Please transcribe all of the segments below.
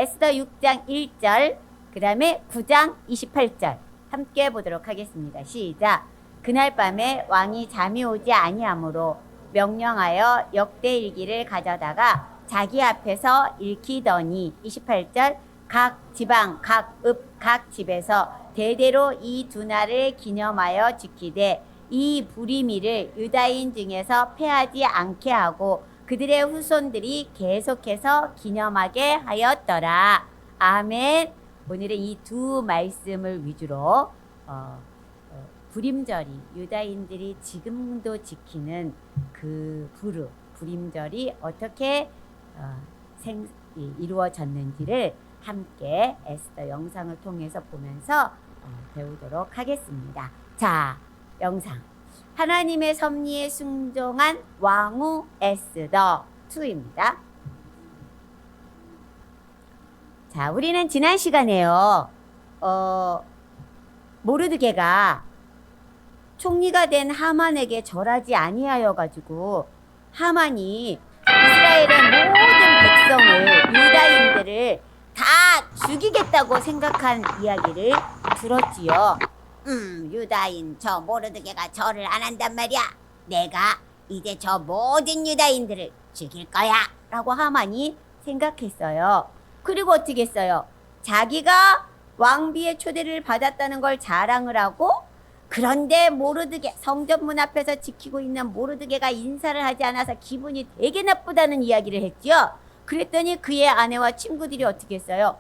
에스더 6장 1절, 그 다음에 9장 28절 함께 보도록 하겠습니다. 시작. 그날 밤에 왕이 잠이 오지 아니하므로 명령하여 역대일기를 가져다가 자기 앞에서 읽히더니 28절 각 지방, 각 읍, 각 집에서 대대로 이 두 날을 기념하여 지키되 이 부리미를 유다인 중에서 패하지 않게 하고 그들의 후손들이 계속해서 기념하게 하였더라. 아멘. 오늘은 이 두 말씀을 위주로 부림절이 유다인들이 지금도 지키는 그 부림절이 어떻게 이루어졌는지를 함께 에스더 영상을 통해서 보면서 배우도록 하겠습니다. 자, 영상. 하나님의 섭리에 순종한 왕후 에스더 2입니다. 자, 우리는 지난 시간에요. 모르드게가 총리가 된 하만에게 절하지 아니하여 가지고 하만이 이스라엘의 모든 백성을 유다인들을 다 죽이겠다고 생각한 이야기를 들었지요. 유다인 저 모르드게가 절을 안 한단 말이야. 내가 이제 저 모든 유다인들을 죽일 거야 라고 하만이 생각했어요. 그리고 어떻게 했어요? 자기가 왕비의 초대를 받았다는 걸 자랑을 하고, 그런데 모르드게, 성전문 앞에서 지키고 있는 모르드게가 인사를 하지 않아서 기분이 되게 나쁘다는 이야기를 했죠. 그랬더니 그의 아내와 친구들이 어떻게 했어요?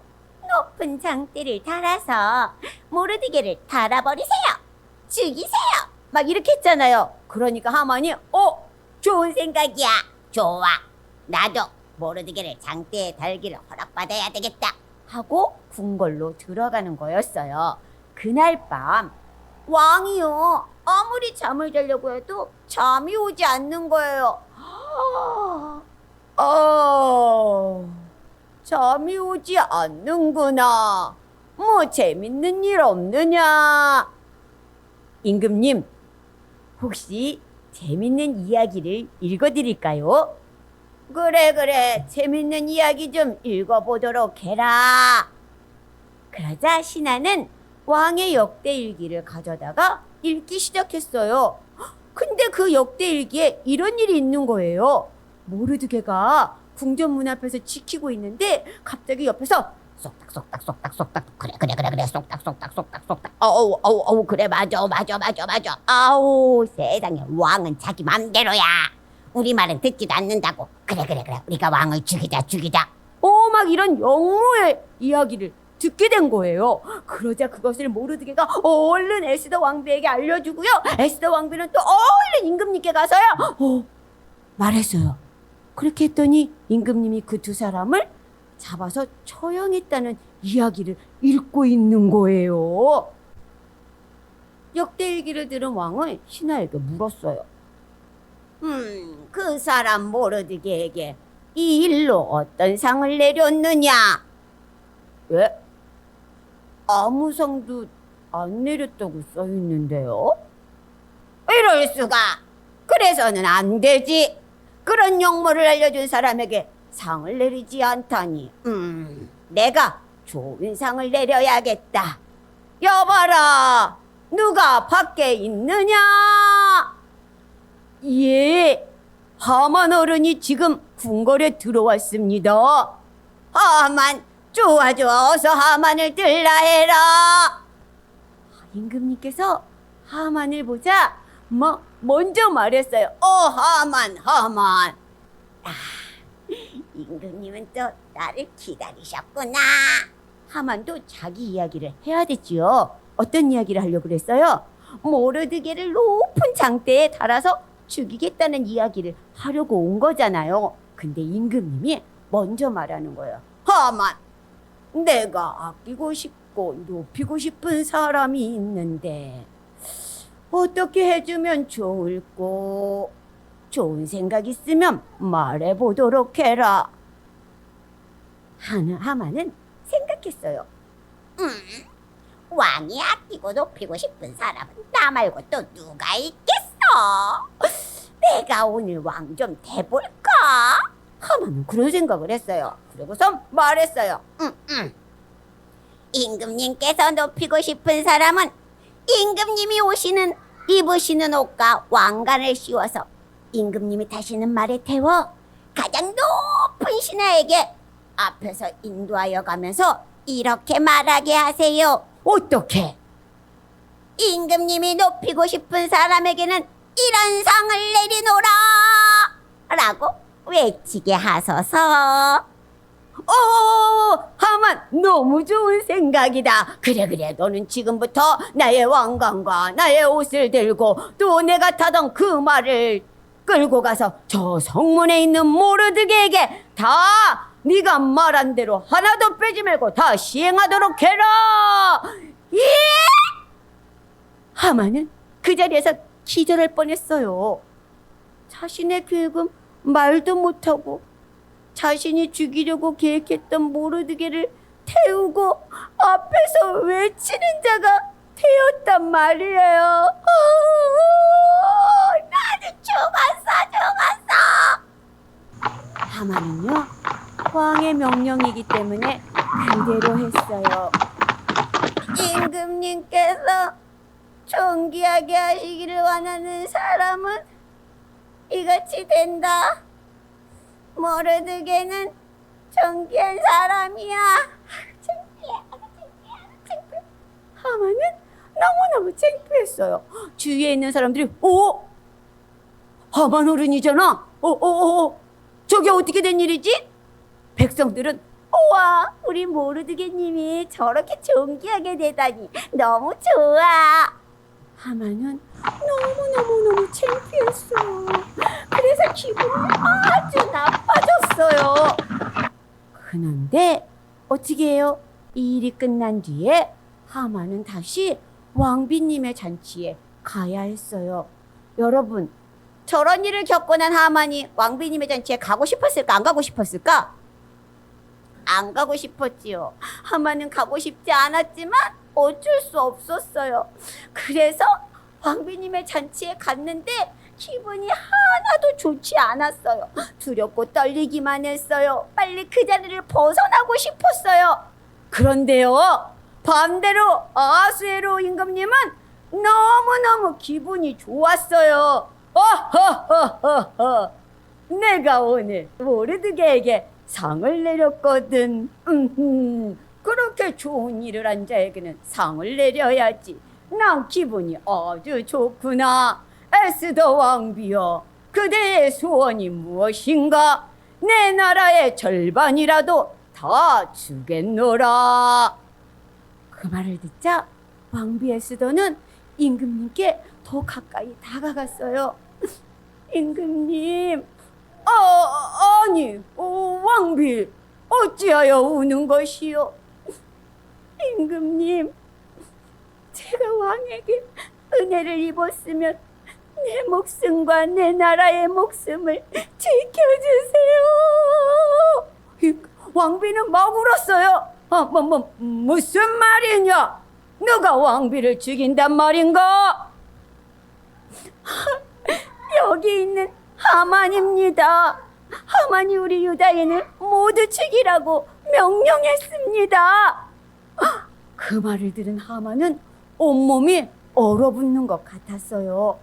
높은 장대를 달아서 모르드게를 달아버리세요. 죽이세요. 막 이렇게 했잖아요. 그러니까 하만이 좋은 생각이야. 좋아. 나도 모르드게를 장대에 달기를 허락받아야 되겠다 하고 궁궐로 들어가는 거였어요. 그날 밤 왕이요, 아무리 잠을 자려고 해도 잠이 오지 않는 거예요. 잠이 오지 않는구나. 뭐 재밌는 일 없느냐? 임금님, 혹시 재밌는 이야기를 읽어드릴까요? 그래, 재밌는 이야기 좀 읽어보도록 해라. 그러자 신하는 왕의 역대일기를 가져다가 읽기 시작했어요. 근데 그 역대일기에 이런 일이 있는 거예요. 모르드게가 궁전 문 앞에서 지키고 있는데 갑자기 옆에서 쏙닥 그래 쏙닥 어우 그래 맞아 아우 세상에 왕은 자기 맘대로야. 우리 말은 듣지도 않는다고. 그래 우리가 왕을 죽이자 막 이런 영모의 이야기를 듣게 된 거예요. 그러자 그것을 모르드게가 얼른 에스더 왕비에게 알려주고요. 에스더 왕비는 또 얼른 임금님께 가서요 말했어요. 그렇게 했더니 임금님이 그 두 사람을 잡아서 처형했다는 이야기를 읽고 있는 거예요. 역대일기를 들은 왕은 신하에게 물었어요. 그 사람 모르드게에게 이 일로 어떤 상을 내렸느냐? 왜? 아무 상도 안 내렸다고 써있는데요? 이럴 수가. 그래서는 안 되지. 그런 용모를 알려준 사람에게 상을 내리지 않다니. 내가 좋은 상을 내려야겠다. 여봐라, 누가 밖에 있느냐? 예, 하만 어른이 지금 궁궐에 들어왔습니다. 하만, 좋아 어서 하만을 들라 해라. 임금님께서 하만을 보자 먼저 말했어요. 하만. 임금님은 또 나를 기다리셨구나. 하만도 자기 이야기를 해야 됐지요. 어떤 이야기를 하려고 그랬어요? 모르드게를 높은 장대에 달아서 죽이겠다는 이야기를 하려고 온 거잖아요. 근데 임금님이 먼저 말하는 거예요. 하만, 내가 아끼고 싶고 높이고 싶은 사람이 있는데 어떻게 해주면 좋을꼬? 좋은 생각 있으면 말해보도록 해라. 하만은 생각했어요. 왕이 아끼고 높이고 싶은 사람은 나 말고 또 누가 있겠어? 내가 오늘 왕 좀 대볼까? 하만은 그런 생각을 했어요. 그리고서 말했어요. 임금님께서 높이고 싶은 사람은 임금님이 입으시는 옷과 왕관을 씌워서 임금님이 타시는 말에 태워 가장 높은 신하에게 앞에서 인도하여 가면서 이렇게 말하게 하세요. 어떻게? 임금님이 높이고 싶은 사람에게는 이런 상을 내리노라 라고 외치게 하소서. 하만, 너무 좋은 생각이다. 그래, 너는 지금부터 나의 왕관과 나의 옷을 들고 또 내가 타던 그 말을 끌고 가서 저 성문에 있는 모르드게에게 다 네가 말한 대로 하나도 빼지 말고 다 시행하도록 해라. 예! 하만은 그 자리에서 기절할 뻔했어요. 자신의 계획은 말도 못하고 자신이 죽이려고 계획했던 모르드게를 태우고 앞에서 외치는 자가 되었단 말이에요. 나는 죽었어. 하만은요, 왕의 명령이기 때문에 그대로 했어요. 임금님께서 존귀하게 하시기를 원하는 사람은 이같이 된다. 모르드게는 존귀한 사람이야. 창피해. 하만은 너무너무 창피했어요. 주위에 있는 사람들이 하만 어른이잖아. 저게 어떻게 된 일이지? 백성들은 우와, 우리 모르드게님이 저렇게 존귀하게 되다니 너무 좋아. 하만은 너무 창피했어요. 그래서 기분이 아주 나빠졌어요. 그런데 어떻게 해요? 이 일이 끝난 뒤에 하만은 다시 왕비님의 잔치에 가야 했어요. 여러분, 저런 일을 겪고 난 하만이 왕비님의 잔치에 가고 싶었을까? 안 가고 싶었을까? 안 가고 싶었지요. 하만은 가고 싶지 않았지만 어쩔 수 없었어요. 그래서 왕비님의 잔치에 갔는데 기분이 하나도 좋지 않았어요. 두렵고 떨리기만 했어요. 빨리 그 자리를 벗어나고 싶었어요. 그런데요, 반대로 아수에로 임금님은 너무너무 기분이 좋았어요. 내가 오늘 모르드게에게 상을 내렸거든. 그렇게 좋은 일을 한 자에게는 상을 내려야지. 난 기분이 아주 좋구나. 에스더 왕비여, 그대의 소원이 무엇인가? 내 나라의 절반이라도 다 주겠노라. 그 말을 듣자 왕비 에스더는 임금님께 더 가까이 다가갔어요. 임금님, 아니, 왕비, 어찌하여 우는 것이요? 임금님, 제가 왕에게 은혜를 입었으면 내 목숨과 내 나라의 목숨을 지켜주세요. 왕비는 막 울었어요. 무슨 말이냐? 누가 왕비를 죽인단 말인가? 여기 있는 하만입니다. 하만이 우리 유다인을 모두 죽이라고 명령했습니다. 그 말을 들은 하만은 온몸이 얼어붙는 것 같았어요.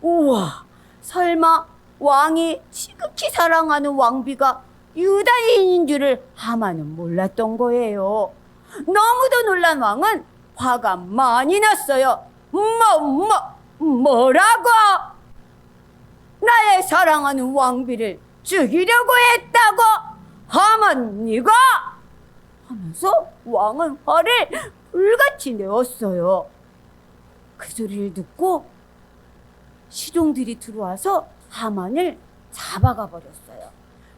우와, 설마 왕이 지극히 사랑하는 왕비가 유다인인 줄을 하만은 몰랐던 거예요. 너무도 놀란 왕은 화가 많이 났어요. 뭐라고? 나의 사랑하는 왕비를 죽이려고 했다고? 하만, 네가? 하면서 왕은 화를 불같이 내었어요. 그 소리를 듣고 시종들이 들어와서 하만을 잡아가 버렸어요.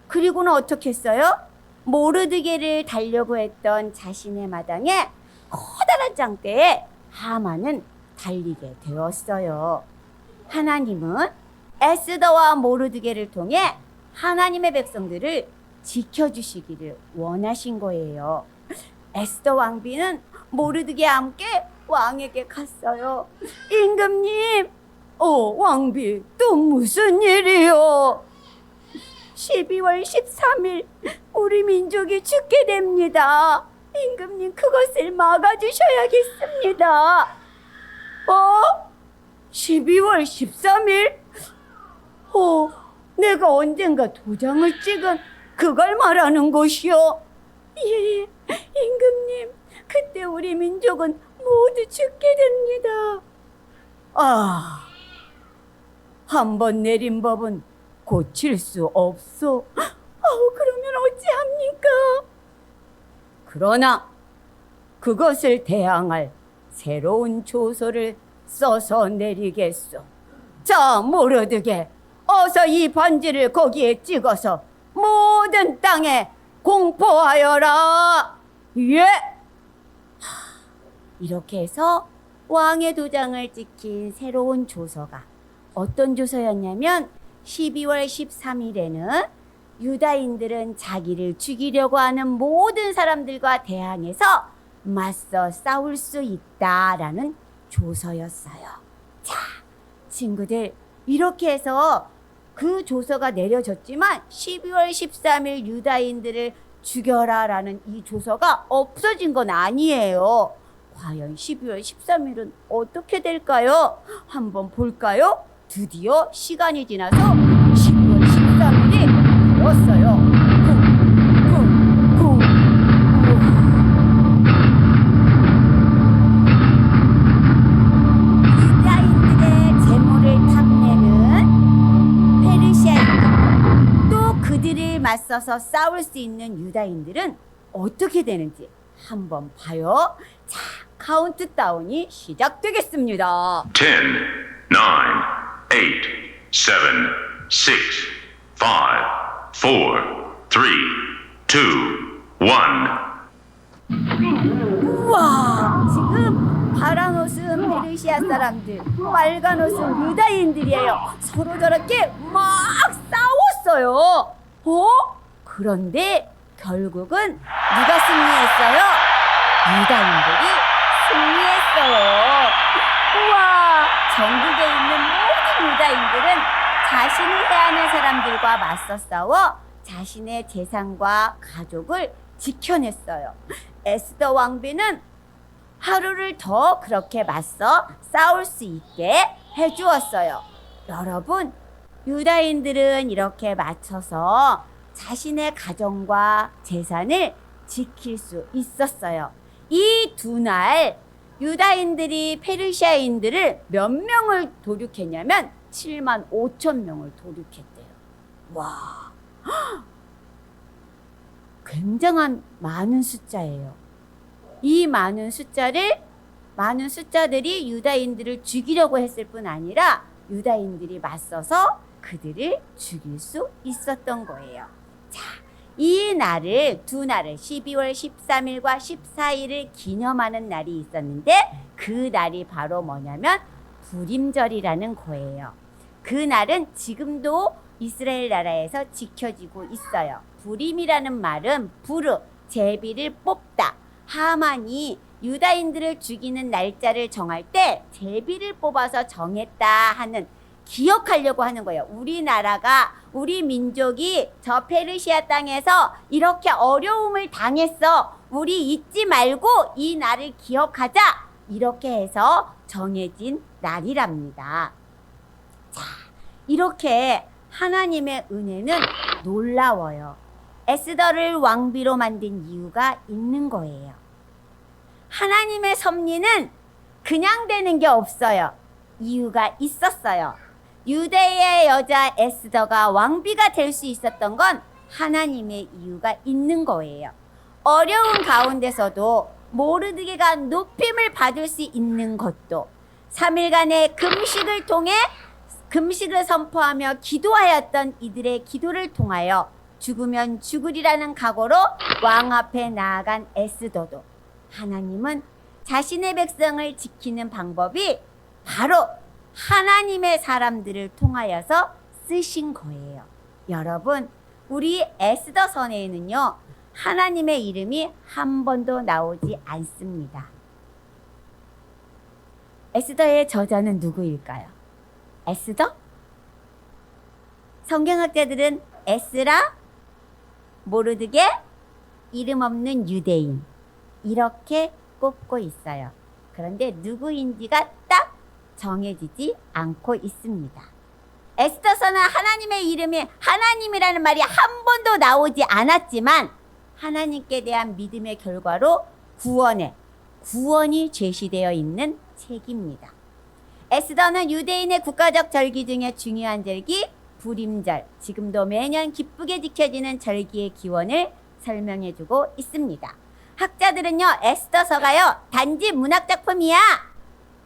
그리고는 어떻게 했어요? 모르드게를 달려고 했던 자신의 마당에 커다란 장대에 하만은 달리게 되었어요. 하나님은 에스더와 모르드게를 통해 하나님의 백성들을 지켜주시기를 원하신 거예요. 에스더 왕비는 모르드게와 함께 왕에게 갔어요. 임금님, 왕비, 또 무슨 일이요? 12월 13일 우리 민족이 죽게 됩니다. 임금님 그것을 막아주셔야겠습니다. 12월 13일? 내가 언젠가 도장을 찍은 그걸 말하는 것이요? 예, 임금님, 그때 우리 민족은 모두 죽게 됩니다. 한 번 내린 법은 고칠 수 없소. 그러면 어찌합니까? 그러나 그것을 대항할 새로운 조서를 써서 내리겠소. 자, 모르드게 어서 이 반지를 거기에 찍어서 모든 땅에 공포하여라. 예. 이렇게 해서 왕의 도장을 찍힌 새로운 조서가 어떤 조서였냐면 12월 13일에는 유다인들은 자기를 죽이려고 하는 모든 사람들과 대항해서 맞서 싸울 수 있다라는 조서였어요. 자, 친구들, 이렇게 해서 그 조서가 내려졌지만 12월 13일 유다인들을 죽여라라는 이 조서가 없어진 건 아니에요. 과연 12월 13일은 어떻게 될까요? 한번 볼까요? 드디어 시간이 지나서 12월 13일이 되었어요. 유다인들의 재물을 탐내는 페르시아인들, 또 그들을 맞서서 싸울 수 있는 유다인들은 어떻게 되는지 한번 봐요. 자, 카운트다운이 시작되겠습니다. 10, 9, 8, 7, 6, 5, 4, 3, 2, 1. 우와, 지금 파란 옷은 페르시아 사람들, 빨간 옷은 유다인들이에요. 서로 저렇게 막 싸웠어요. 그런데 결국은 누가 승리했어요? 유다인들이 승리했어요. 우와, 전국에 있는 모든 유다인들은 자신을 해하는 사람들과 맞서 싸워 자신의 재산과 가족을 지켜냈어요. 에스더 왕비는 하루를 더 그렇게 맞서 싸울 수 있게 해주었어요. 여러분, 유다인들은 이렇게 맞춰서 자신의 가정과 재산을 지킬 수 있었어요. 이 두 날 유다인들이 페르시아인들을 몇 명을 도륙했냐면 7만 5천 명을 도륙했대요. 와, 굉장한 많은 숫자예요. 이 많은 숫자들이 유다인들을 죽이려고 했을 뿐 아니라 유다인들이 맞서서 그들을 죽일 수 있었던 거예요. 자, 이 날을, 두 날을 12월 13일과 14일을 기념하는 날이 있었는데 그 날이 바로 뭐냐면 부림절이라는 거예요. 그 날은 지금도 이스라엘 나라에서 지켜지고 있어요. 부림이라는 말은 부르, 제비를 뽑다. 하만이 유다인들을 죽이는 날짜를 정할 때 제비를 뽑아서 정했다 하는, 기억하려고 하는 거예요. 우리나라가, 우리 민족이 저 페르시아 땅에서 이렇게 어려움을 당했어. 우리 잊지 말고 이 날을 기억하자. 이렇게 해서 정해진 날이랍니다. 자, 이렇게 하나님의 은혜는 놀라워요. 에스더를 왕비로 만든 이유가 있는 거예요. 하나님의 섭리는 그냥 되는 게 없어요. 이유가 있었어요. 유대의 여자 에스더가 왕비가 될 수 있었던 건 하나님의 이유가 있는 거예요. 어려운 가운데서도 모르드게가 높임을 받을 수 있는 것도 3일간의 금식을 통해, 금식을 선포하며 기도하였던 이들의 기도를 통하여 죽으면 죽으리라는 각오로 왕 앞에 나아간 에스더도 하나님은 자신의 백성을 지키는 방법이 바로 하나님의 사람들을 통하여서 쓰신 거예요. 여러분, 우리 에스더서에는요, 하나님의 이름이 한 번도 나오지 않습니다. 에스더의 저자는 누구일까요? 에스더? 성경학자들은 에스라, 모르드게, 이름 없는 유대인 이렇게 꼽고 있어요. 그런데 누구인지가 딱 정해지지 않고 있습니다. 에스더서는 하나님의 이름이 하나님이라는 말이 한 번도 나오지 않았지만 하나님께 대한 믿음의 결과로 구원이 제시되어 있는 책입니다. 에스더는 유대인의 국가적 절기 중에 중요한 절기 불임절, 지금도 매년 기쁘게 지켜지는 절기의 기원을 설명해주고 있습니다. 학자들은요, 에스더서가요 단지 문학작품이야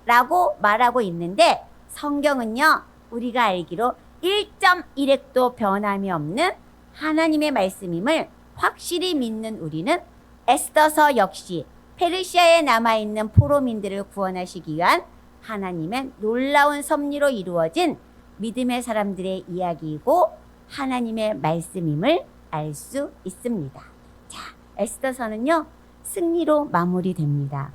라고 말하고 있는데 성경은요 우리가 알기로 1.1획도 변함이 없는 하나님의 말씀임을 확실히 믿는 우리는 에스더서 역시 페르시아에 남아있는 포로민들을 구원하시기 위한 하나님의 놀라운 섭리로 이루어진 믿음의 사람들의 이야기이고 하나님의 말씀임을 알 수 있습니다. 자, 에스더서는요 승리로 마무리됩니다.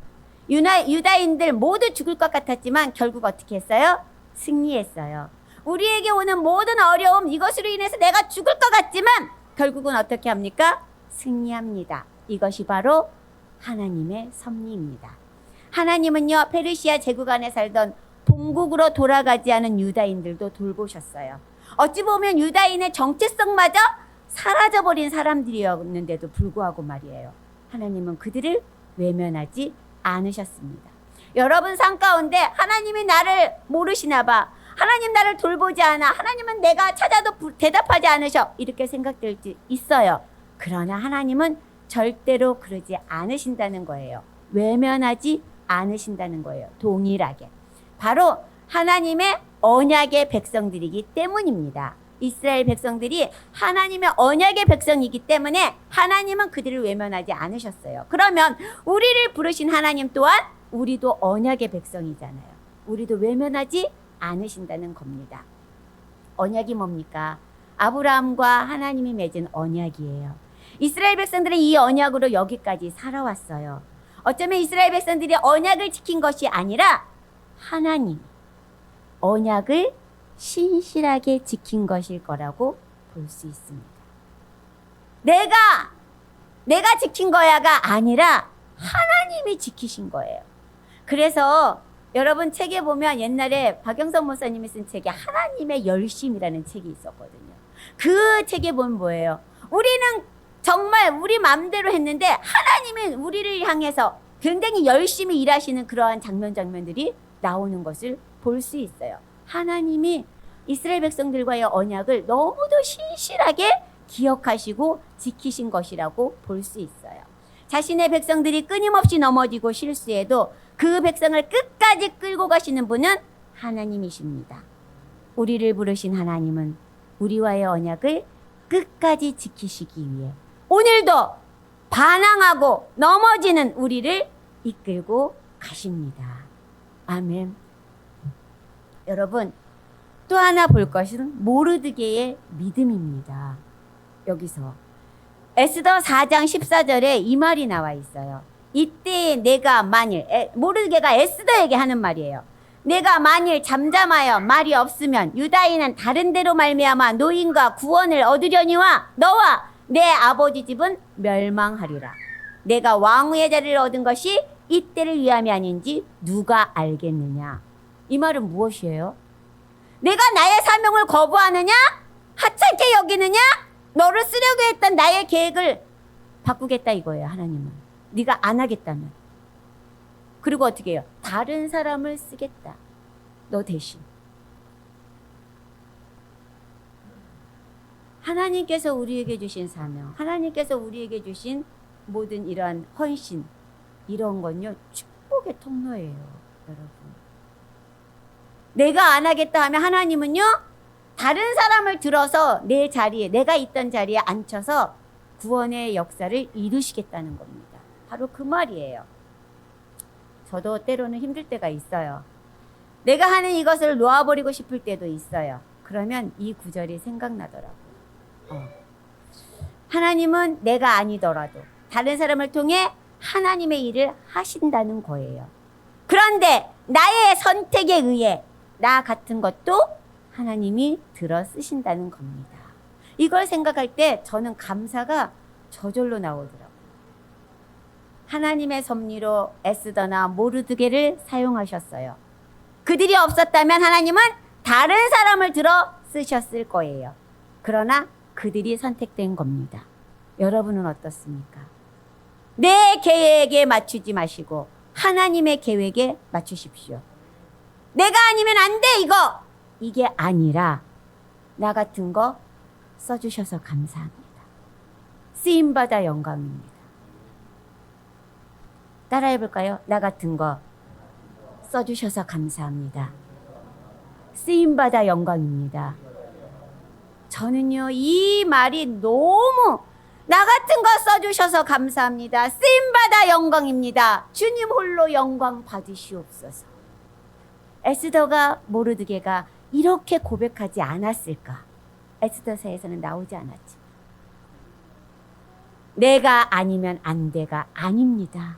유다인들 모두 죽을 것 같았지만 결국 어떻게 했어요? 승리했어요. 우리에게 오는 모든 어려움, 이것으로 인해서 내가 죽을 것 같지만 결국은 어떻게 합니까? 승리합니다. 이것이 바로 하나님의 섭리입니다. 하나님은요 페르시아 제국 안에 살던 본국으로 돌아가지 않은 유다인들도 돌보셨어요. 어찌 보면 유다인의 정체성마저 사라져버린 사람들이었는데도 불구하고 말이에요. 하나님은 그들을 외면하지 않으셨습니다. 여러분 삶 가운데 하나님이 나를 모르시나 봐. 하나님 나를 돌보지 않아. 하나님은 내가 찾아도 대답하지 않으셔. 이렇게 생각될 수 있어요. 그러나 하나님은 절대로 그러지 않으신다는 거예요. 외면하지 않으신다는 거예요. 동일하게. 바로 하나님의 언약의 백성들이기 때문입니다. 이스라엘 백성들이 하나님의 언약의 백성이기 때문에 하나님은 그들을 외면하지 않으셨어요. 그러면 우리를 부르신 하나님 또한 우리도 언약의 백성이잖아요. 우리도 외면하지 않으신다는 겁니다. 언약이 뭡니까? 아브라함과 하나님이 맺은 언약이에요. 이스라엘 백성들은 이 언약으로 여기까지 살아왔어요. 어쩌면 이스라엘 백성들이 언약을 지킨 것이 아니라 하나님 언약을 신실하게 지킨 것일 거라고 볼 수 있습니다. 내가 지킨 거야가 아니라 하나님이 지키신 거예요. 그래서 여러분 책에 보면 옛날에 박영선 목사님이 쓴 책에 하나님의 열심이라는 책이 있었거든요. 그 책에 보면 뭐예요? 우리는 정말 우리 마음대로 했는데 하나님은 우리를 향해서 굉장히 열심히 일하시는 그러한 장면들이 나오는 것을 볼 수 있어요. 하나님이 이스라엘 백성들과의 언약을 너무도 신실하게 기억하시고 지키신 것이라고 볼 수 있어요. 자신의 백성들이 끊임없이 넘어지고 실수해도 그 백성을 끝까지 끌고 가시는 분은 하나님이십니다. 우리를 부르신 하나님은 우리와의 언약을 끝까지 지키시기 위해 오늘도 반항하고 넘어지는 우리를 이끌고 가십니다. 아멘. 여러분, 또 하나 볼 것은 모르드게의 믿음입니다. 여기서 에스더 4장 14절에 이 말이 나와 있어요. 이때 내가 만일, 모르드게가 에스더에게 하는 말이에요. 내가 만일 잠잠하여 말이 없으면 유다인은 다른 데로 말미암아 노임과 구원을 얻으려니와 너와 내 아버지 집은 멸망하리라. 내가 왕후의 자리를 얻은 것이 이때를 위함이 아닌지 누가 알겠느냐. 이 말은 무엇이에요? 내가 나의 사명을 거부하느냐? 하찮게 여기느냐? 너를 쓰려고 했던 나의 계획을 바꾸겠다 이거예요. 하나님은. 네가 안 하겠다면. 그리고 어떻게 해요? 다른 사람을 쓰겠다. 너 대신. 하나님께서 우리에게 주신 사명, 하나님께서 우리에게 주신 모든 이러한 헌신, 이런 건요 축복의 통로예요. 여러분. 내가 안 하겠다 하면 하나님은요 다른 사람을 들어서 내 자리에, 내가 있던 자리에 앉혀서 구원의 역사를 이루시겠다는 겁니다. 바로 그 말이에요. 저도 때로는 힘들 때가 있어요. 내가 하는 이것을 놓아버리고 싶을 때도 있어요. 그러면 이 구절이 생각나더라고요. 하나님은 내가 아니더라도 다른 사람을 통해 하나님의 일을 하신다는 거예요. 그런데 나의 선택에 의해 나 같은 것도 하나님이 들어 쓰신다는 겁니다. 이걸 생각할 때 저는 감사가 저절로 나오더라고요. 하나님의 섭리로 에스더나 모르드게를 사용하셨어요. 그들이 없었다면 하나님은 다른 사람을 들어 쓰셨을 거예요. 그러나 그들이 선택된 겁니다. 여러분은 어떻습니까? 내 계획에 맞추지 마시고 하나님의 계획에 맞추십시오. 내가 아니면 안 돼, 이거! 이게 아니라 나 같은 거 써주셔서 감사합니다. 쓰임받아 영광입니다. 따라해볼까요? 나 같은 거 써주셔서 감사합니다. 쓰임받아 영광입니다. 저는요, 이 말이 너무 나 같은 거 써주셔서 감사합니다. 쓰임받아 영광입니다. 주님 홀로 영광 받으시옵소서. 에스더가 모르드게가 이렇게 고백하지 않았을까? 에스더서에서는 나오지 않았지. 내가 아니면 안 돼가 아닙니다.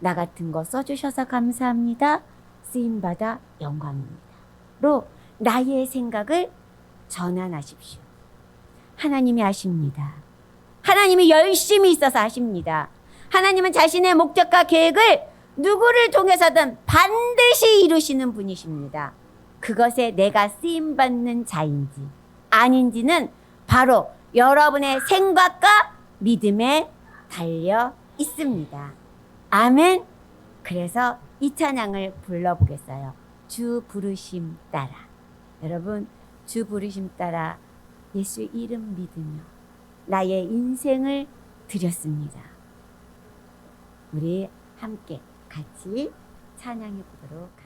나 같은 거 써주셔서 감사합니다. 쓰임받아 영광입니다. 로 나의 생각을 전환하십시오. 하나님이 아십니다. 하나님이 열심히 있어서 하십니다. 하나님은 자신의 목적과 계획을 누구를 통해서든 반드시 이루시는 분이십니다. 그것에 내가 쓰임받는 자인지 아닌지는 바로 여러분의 생각과 믿음에 달려 있습니다. 아멘. 그래서 이 찬양을 불러보겠어요. 주 부르심 따라. 여러분, 주 부르심 따라 예수 이름 믿으며 나의 인생을 드렸습니다. 우리 함께 같이 찬양해 보도록 하겠습니다.